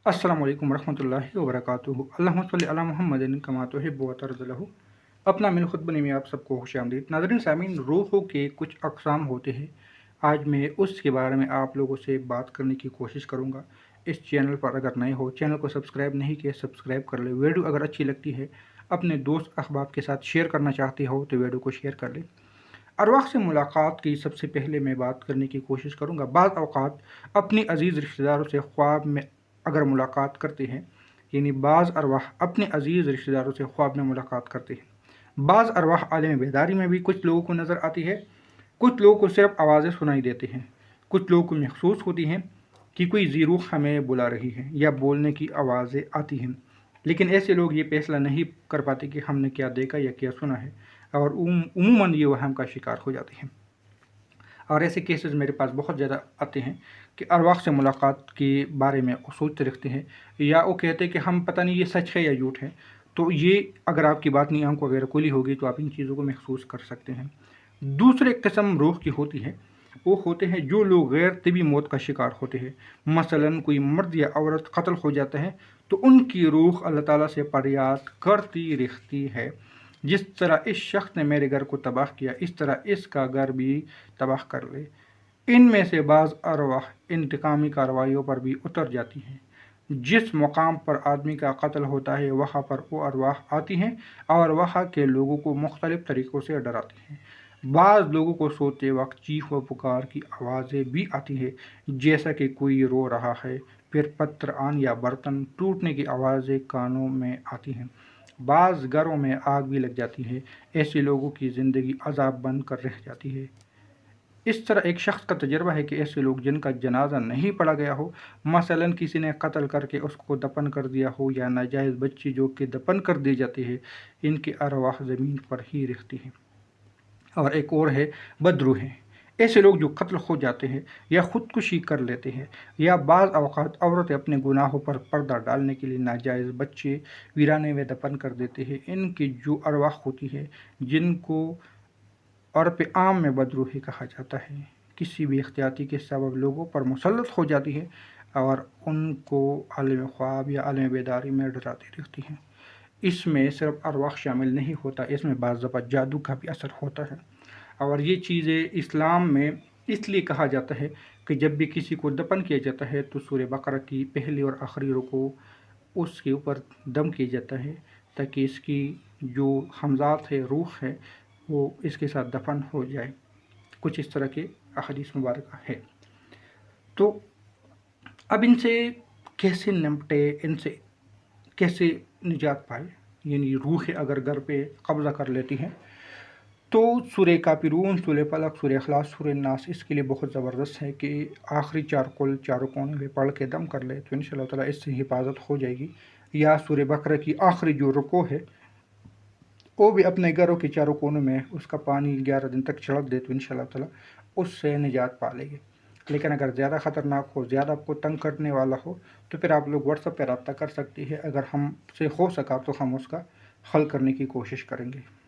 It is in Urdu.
السلام علیکم ورحمۃ اللہ وبرکاتہ۔ اللہم صلی علی محمد کما تحب و ترضى۔ اپنا من خطبہ میں آپ سب کو خوش آمدید۔ ناظرین سامعین، روحوں کے کچھ اقسام ہوتے ہیں۔ آج میں اس کے بارے میں آپ لوگوں سے بات کرنے کی کوشش کروں گا۔ اس چینل پر اگر نئے ہو، چینل کو سبسکرائب نہیں کیا، سبسکرائب کر لیں۔ ویڈیو اگر اچھی لگتی ہے، اپنے دوست احباب کے ساتھ شیئر کرنا چاہتے ہو تو ویڈیو کو شیئر کر لیں۔ ارواح سے ملاقات کی سب سے پہلے میں بات کرنے کی کوشش کروں گا۔ بعض اوقات اپنی عزیز رشتہ داروں سے خواب میں اگر ملاقات کرتے ہیں، یعنی بعض ارواح اپنے عزیز رشتہ داروں سے خواب میں ملاقات کرتے ہیں۔ بعض ارواح عالم بیداری میں بھی کچھ لوگوں کو نظر آتی ہے۔ کچھ لوگوں کو صرف آوازیں سنائی دیتی ہیں۔ کچھ لوگوں کو محسوس ہوتی ہیں کہ کوئی ذی روح ہمیں بلا رہی ہے یا بولنے کی آوازیں آتی ہیں، لیکن ایسے لوگ یہ فیصلہ نہیں کر پاتے کہ ہم نے کیا دیکھا یا کیا سنا ہے، اور عموماً یہ وہم کا شکار ہو جاتے ہیں۔ اور ایسے کیسز میرے پاس بہت زیادہ آتے ہیں کہ ارواح سے ملاقات کے بارے میں وہ سوچتے رکھتے ہیں، یا وہ کہتے ہیں کہ ہم پتہ نہیں یہ سچ ہے یا جھوٹ ہے۔ تو یہ اگر آپ کی باطنی آنکھ وغیرہ کھلی ہوگی تو آپ ان چیزوں کو محسوس کر سکتے ہیں۔ دوسرے قسم روح کی ہوتی ہے، وہ ہوتے ہیں جو لوگ غیر طبی موت کا شکار ہوتے ہیں۔ مثلاً کوئی مرد یا عورت قتل ہو جاتا ہے تو ان کی روح اللہ تعالیٰ سے فریاد کرتی رہتی ہے، جس طرح اس شخص نے میرے گھر کو تباہ کیا، اس طرح اس کا گھر بھی تباہ کر لے۔ ان میں سے بعض ارواح انتقامی کارروائیوں پر بھی اتر جاتی ہیں۔ جس مقام پر آدمی کا قتل ہوتا ہے وہاں پر وہ ارواح آتی ہیں اور وہاں کے لوگوں کو مختلف طریقوں سے ڈراتی ہیں۔ بعض لوگوں کو سوتے وقت چیخ و پکار کی آوازیں بھی آتی ہیں، جیسا کہ کوئی رو رہا ہے۔ پھر پتھر آن یا برتن ٹوٹنے کی آوازیں کانوں میں آتی ہیں۔ بعض گھروں میں آگ بھی لگ جاتی ہے۔ ایسے لوگوں کی زندگی عذاب بن کر رہ جاتی ہے۔ اس طرح ایک شخص کا تجربہ ہے کہ ایسے لوگ جن کا جنازہ نہیں پڑا گیا ہو، مثلاً کسی نے قتل کر کے اس کو دفن کر دیا ہو، یا ناجائز بچے جو کہ دفن کر دیے جاتے ہیں، ان کی ارواح زمین پر ہی رہتی ہیں۔ اور ایک اور ہے بدروحیں۔ ایسے لوگ جو قتل ہو جاتے ہیں یا خودکشی کر لیتے ہیں، یا بعض اوقات عورتیں اپنے گناہوں پر پردہ ڈالنے کے لیے ناجائز بچے ویرانے میں دفن کر دیتے ہیں، ان کی جو ارواح ہوتی ہے، جن کو عرف عام میں بدروحی کہا جاتا ہے، کسی بھی احتیاطی کے سبب لوگوں پر مسلط ہو جاتی ہے اور ان کو عالم خواب یا عالم بیداری میں ڈراتی رہتی ہیں۔ اس میں صرف ارواح شامل نہیں ہوتا، اس میں بعض دفعہ جادو کا بھی اثر ہوتا ہے۔ اور یہ چیزیں اسلام میں اس لیے کہا جاتا ہے کہ جب بھی کسی کو دفن کیا جاتا ہے تو سورہ بقرہ کی پہلی اور آخری رکوع اس کے اوپر دم کیا جاتا ہے، تاکہ اس کی جو حمزات ہے، روح ہے، وہ اس کے ساتھ دفن ہو جائے۔ کچھ اس طرح کے احادیث مبارکہ ہے۔ تو اب ان سے کیسے نمٹے، ان سے کیسے نجات پائے؟ یعنی روح اگر گھر پہ قبضہ کر لیتی ہیں تو سورہ کافرون، سورہ فلق، سورہ اخلاص، سورہ ناس اس کے لیے بہت زبردست ہے کہ آخری چار قل چاروں کونے میں پڑھ کے دم کر لے تو انشاءاللہ تعالیٰ اس سے حفاظت ہو جائے گی۔ یا سورہ بقرہ کی آخری جو رکوع ہے وہ بھی اپنے گھروں کے چاروں کونوں میں اس کا پانی 11 دن تک چھڑک دے تو انشاءاللہ تعالیٰ اس سے نجات پا لے گی۔ لیکن اگر زیادہ خطرناک ہو، زیادہ آپ کو تنگ کرنے والا ہو، تو پھر آپ لوگ واٹس ایپ پہ رابطہ کر سکتے ہیں۔ اگر ہم سے ہو سکا تو ہم اس کا حل کرنے کی کوشش کریں گے۔